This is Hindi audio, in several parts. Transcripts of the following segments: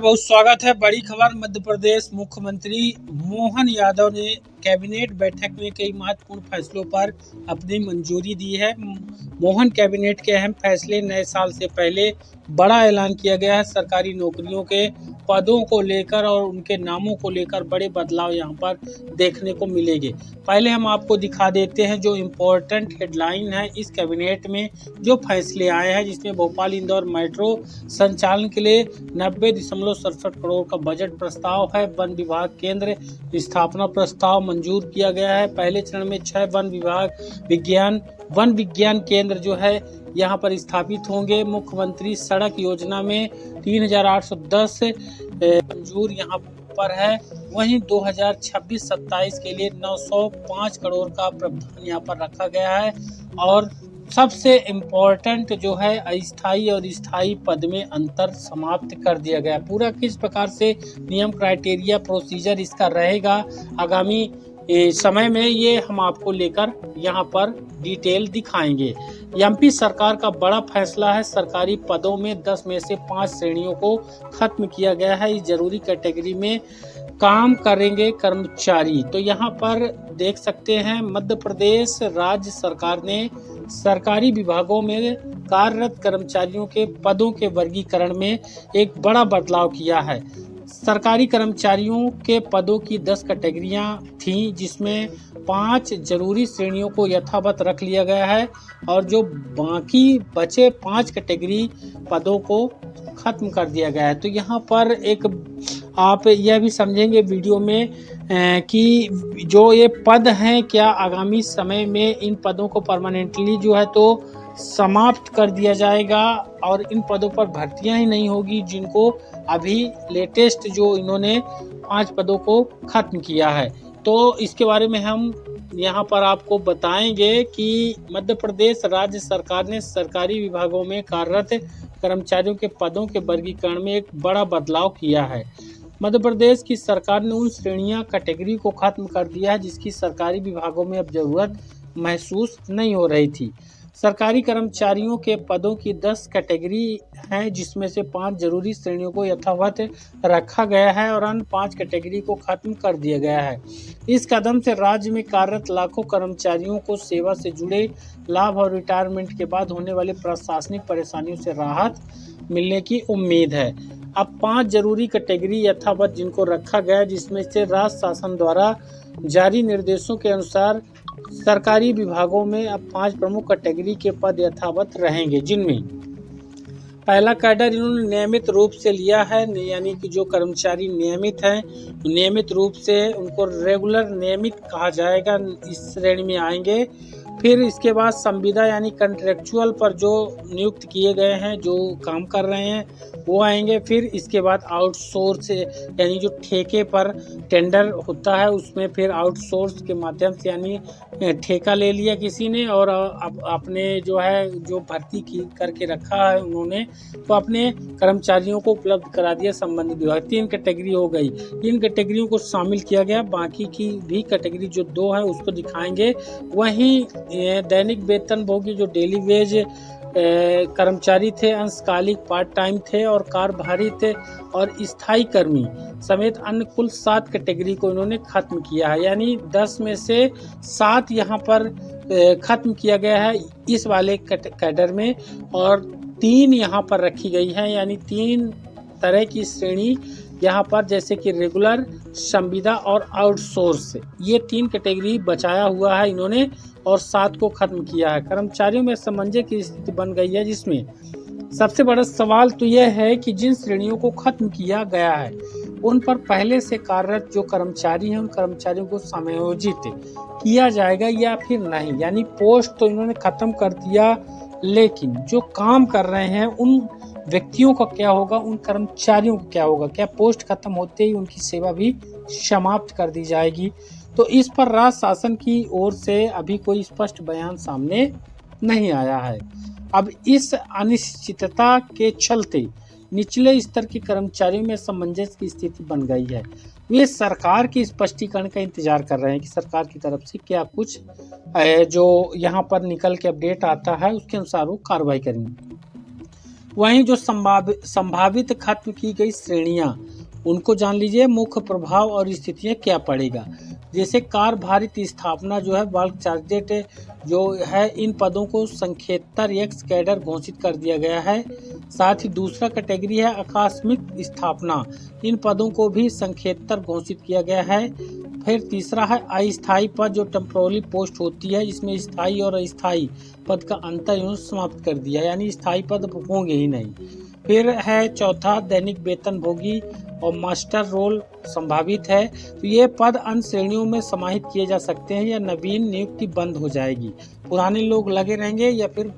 बहुत स्वागत है। बड़ी खबर, मध्य प्रदेश मुख्यमंत्री मोहन यादव ने कैबिनेट बैठक में कई महत्वपूर्ण फैसलों पर अपनी मंजूरी दी है। मोहन कैबिनेट के अहम फैसले, नए साल से पहले बड़ा ऐलान किया गया है। सरकारी नौकरियों के पदों को लेकर और उनके नामों को लेकर बड़े बदलाव यहां पर देखने को मिलेंगे। पहले हम आपको दिखा देते हैं जो इम्पोर्टेंट हेडलाइन है इस कैबिनेट में जो फैसले आए हैं, जिसमें भोपाल इंदौर मेट्रो संचालन के लिए 90.67 करोड़ का बजट प्रस्ताव है। वन विभाग केंद्र स्थापना प्रस्ताव मंजूर किया गया है। पहले चरण में 6 वन विज्ञान केंद्र जो है यहाँ पर स्थापित होंगे। मुख्यमंत्री सड़क योजना में 3810 मंजूर यहाँ पर है। वहीं 2026-27 के लिए 905 करोड़ का प्रावधान यहाँ पर रखा गया है। और सबसे इम्पोर्टेंट जो है अस्थायी और स्थायी पद में अंतर समाप्त कर दिया गया। पूरा किस प्रकार से नियम, क्राइटेरिया, प्रोसीजर इसका रहेगा आगामी समय में, ये हम आपको लेकर यहाँ पर डिटेल दिखाएंगे। एमपी सरकार का बड़ा फैसला है। सरकारी पदों में 10 में से 5 श्रेणियों को खत्म किया गया है। इस जरूरी कैटेगरी में काम करेंगे कर्मचारी। तो यहाँ पर देख सकते हैं मध्य प्रदेश राज्य सरकार ने सरकारी विभागों में कार्यरत कर्मचारियों के पदों के वर्गीकरण में एक बड़ा बदलाव किया है। सरकारी कर्मचारियों के पदों की 10 कैटेगरियां थीं, जिसमें 5 जरूरी श्रेणियों को यथावत रख लिया गया है और जो बाकी बचे 5 कैटेगरी पदों को खत्म कर दिया गया है। तो यहाँ पर एक आप यह भी समझेंगे वीडियो में कि जो ये पद हैं, क्या आगामी समय में इन पदों को परमानेंटली जो है तो समाप्त कर दिया जाएगा और इन पदों पर भर्तियां ही नहीं होगी, जिनको अभी लेटेस्ट जो इन्होंने 5 पदों को खत्म किया है। तो इसके बारे में हम यहाँ पर आपको बताएंगे कि मध्य प्रदेश राज्य सरकार ने सरकारी विभागों में कार्यरत कर्मचारियों के पदों के वर्गीकरण में एक बड़ा बदलाव किया है। मध्य प्रदेश की सरकार ने उन श्रेणियां, कैटेगरी को खत्म कर दिया है जिसकी सरकारी विभागों में अब जरूरत महसूस नहीं हो रही थी। सरकारी कर्मचारियों के पदों की 10 कैटेगरी हैं, जिसमें से 5 जरूरी श्रेणियों को यथावत रखा गया है और अन्य 5 कैटेगरी को खत्म कर दिया गया है। इस कदम से राज्य में कार्यरत लाखों कर्मचारियों को सेवा से जुड़े लाभ और रिटायरमेंट के बाद होने वाली प्रशासनिक परेशानियों से राहत मिलने की उम्मीद है। अब 5 जरूरी कैटेगरी यथावत जिनको रखा गया, जिसमें से राज्य शासन द्वारा जारी निर्देशों के अनुसार सरकारी विभागों में अब 5 प्रमुख कैटेगरी के पद यथावत रहेंगे, जिनमें पहला कैडर इन्होंने नियमित रूप से लिया है, यानी कि जो कर्मचारी नियमित हैं, नियमित रूप से उनको रेगुलर नियमित कहा जाएगा, इस श्रेणी में आएंगे। फिर इसके बाद संविदा यानी कंट्रेक्चुअल पर जो नियुक्त किए गए हैं, जो काम कर रहे हैं, वो आएंगे। फिर इसके बाद आउटसोर्स यानी जो ठेके पर टेंडर होता है उसमें फिर आउटसोर्स के माध्यम से यानी ठेका ले लिया किसी ने और अपने जो है जो भर्ती करके रखा है उन्होंने, तो अपने कर्मचारियों को उपलब्ध करा दिया संबंधित विभाग। 3 कैटेगरी हो गई। इन कैटेगरियों को शामिल किया गया। बाकी की भी कैटेगरी जो 2 है उसको दिखाएंगे। वहीं दैनिक वेतन भोगी जो डेली वेज कर्मचारी थे, अंशकालिक पार्ट टाइम थे और कार्यभारी थे और स्थायी कर्मी समेत अन्य कुल 7 कैटेगरी को इन्होंने खत्म किया है। यानी 10 में से 7 यहाँ पर खत्म किया गया है इस वाले कैडर में और 3 यहाँ पर रखी गई है। यानी 3 तरह की श्रेणी यहाँ पर, जैसे कि रेगुलर, संविदा और आउटसोर्स, ये 3 कैटेगरी बचाया हुआ है इन्होंने और 7 को खत्म किया है। कर्मचारियों में असमंजस की स्थिति बन गई है, जिसमें सबसे बड़ा सवाल तो यह है कि जिन श्रेणियों को खत्म किया गया है उन पर पहले से कार्यरत जो कर्मचारी हैं उन कर्मचारियों को समायोजित किया जाएगा या फिर नहीं। यानी पोस्ट तो इन्होंने खत्म कर दिया, लेकिन जो काम कर रहे हैं उन व्यक्तियों का क्या होगा, उन कर्मचारियों का क्या होगा? क्या पोस्ट खत्म होते ही उनकी सेवा भी समाप्त कर दी जाएगी? तो इस पर राज्य शासन की ओर से अभी कोई स्पष्ट बयान सामने नहीं आया है। अब इस अनिश्चितता के चलते निचले स्तर के कर्मचारियों में असमंजस की स्थिति बन गई है। वे सरकार के स्पष्टीकरण का इंतजार कर रहे हैं कि सरकार की तरफ से क्या कुछ जो यहाँ पर निकल के अपडेट आता है उसके अनुसार वो कार्रवाई करेंगे। वहीं जो संभावित खत्म की गई श्रेणियां, उनको जान लीजिए। मुख्य प्रभाव और स्थितियां क्या पड़ेगा। जैसे कार भारित स्थापना जो है, बल्क चार्जेट जो है, इन पदों को संक्षेपतर एक्स कैडर घोषित कर दिया गया है। साथ ही दूसरा कैटेगरी है आकस्मिक स्थापना, इन पदों को भी संक्षेपतर घोषित किया गया है। फिर तीसरा है अस्थायी पद, जो टेम्पोररी पोस्ट होती है, इसमें स्थायी और अस्थायी पद का अंतर यूं समाप्त कर दिया, यानी स्थायी पद होंगे ही नहीं। फिर है चौथा दैनिक वेतनभोगी और मास्टर रोल संभावित है। तो ये पद अन्य श्रेणियों में समाहित किए जा सकते हैं या नवीन नियुक्ति बंद हो जाएगी, पुराने लोग लगे रहेंगे या फिर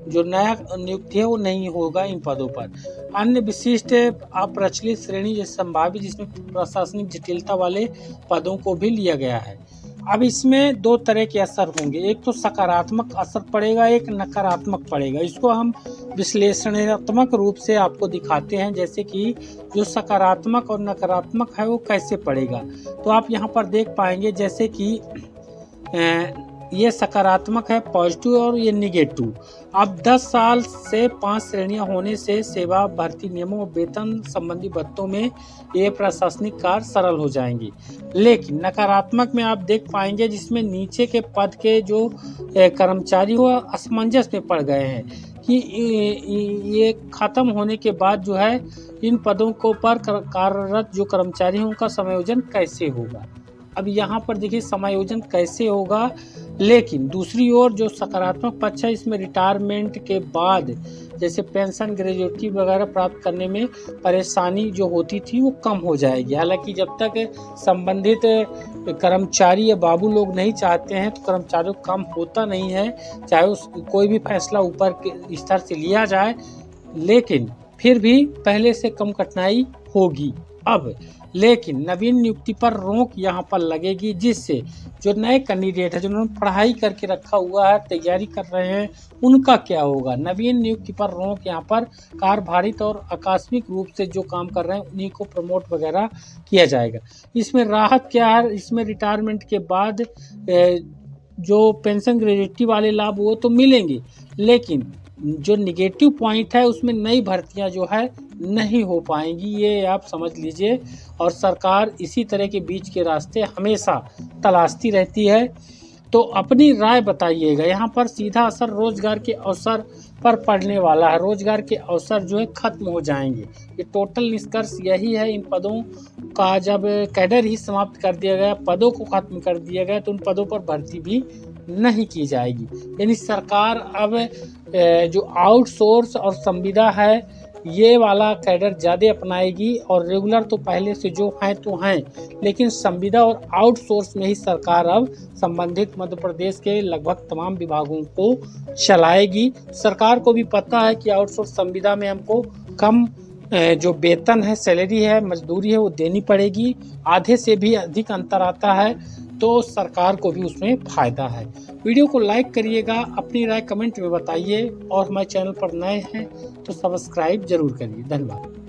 जो नया नियुक्ति है वो नहीं होगा इन पदों पर। अन्य विशिष्ट अप्रचलित श्रेणी जैसे संभावित, जिसमें प्रशासनिक जटिलता वाले पदों को भी लिया गया है। अब इसमें दो तरह के असर होंगे, एक तो सकारात्मक असर पड़ेगा, एक नकारात्मक पड़ेगा। इसको हम विश्लेषणात्मक रूप से आपको दिखाते हैं, जैसे कि जो सकारात्मक और नकारात्मक है वो कैसे पड़ेगा। तो आप यहाँ पर देख पाएंगे जैसे कि ये सकारात्मक है पॉजिटिव और ये निगेटिव। अब 10 साल से 5 श्रेणियां होने से सेवा भर्ती नियमों और वेतन संबंधी भत्तों में ये प्रशासनिक कार्य सरल हो जाएंगे। लेकिन नकारात्मक में आप देख पाएंगे जिसमें नीचे के पद के जो कर्मचारी हो असमंजस में पड़ गए हैं कि ये खत्म होने के बाद जो है इन पदों को पर कार्यरत जो कर्मचारी हैं उनका समायोजन कैसे होगा। अब यहाँ पर देखिए समायोजन कैसे होगा, लेकिन दूसरी ओर जो सकारात्मक पक्ष है इसमें रिटायरमेंट के बाद जैसे पेंशन ग्रेजुएटी वगैरह प्राप्त करने में परेशानी जो होती थी वो कम हो जाएगी। हालांकि जब तक संबंधित कर्मचारी या बाबू लोग नहीं चाहते हैं तो कर्मचारियों को कम होता नहीं है, चाहे कोई भी फैसला ऊपर के स्तर से लिया जाए, लेकिन फिर भी पहले से कम कठिनाई होगी। अब लेकिन नवीन नियुक्ति पर रोक यहाँ पर लगेगी, जिससे जो नए कैंडिडेट है जिन्होंने पढ़ाई करके रखा हुआ है, तैयारी कर रहे हैं, उनका क्या होगा। नवीन नियुक्ति पर रोक यहाँ पर कार्यभारित और आकस्मिक रूप से जो काम कर रहे हैं उन्हीं को प्रमोट वगैरह किया जाएगा। इसमें राहत क्या है, इसमें रिटायरमेंट के बाद जो पेंशन ग्रेजुएटी वाले लाभ वो तो मिलेंगे, लेकिन जो निगेटिव पॉइंट है उसमें नई भर्तियां जो है नहीं हो पाएंगी, ये आप समझ लीजिए। और सरकार इसी तरह के बीच के रास्ते हमेशा तलाशती रहती है। तो अपनी राय बताइएगा। यहाँ पर सीधा असर रोजगार के अवसर पर पड़ने वाला है, रोजगार के अवसर जो है खत्म हो जाएंगे। ये टोटल निष्कर्ष यही है। इन पदों का जब कैडर ही समाप्त कर दिया गया, पदों को खत्म कर दिया गया, तो उन पदों पर भर्ती भी नहीं की जाएगी। यानी सरकार अब जो आउटसोर्स और संविदा है ये वाला कैडर ज़्यादा अपनाएगी, और रेगुलर तो पहले से जो हैं तो हैं, लेकिन संविदा और आउटसोर्स में ही सरकार अब संबंधित मध्य प्रदेश के लगभग तमाम विभागों को चलाएगी। सरकार को भी पता है कि आउटसोर्स संविदा में हमको कम जो वेतन है, सैलरी है, मजदूरी है वो देनी पड़ेगी, आधे से भी अधिक अंतर आता है, तो सरकार को भी उसमें फ़ायदा है। वीडियो को लाइक करिएगा, अपनी राय कमेंट में बताइए, और हमारे चैनल पर नए हैं तो सब्सक्राइब जरूर करिए। धन्यवाद।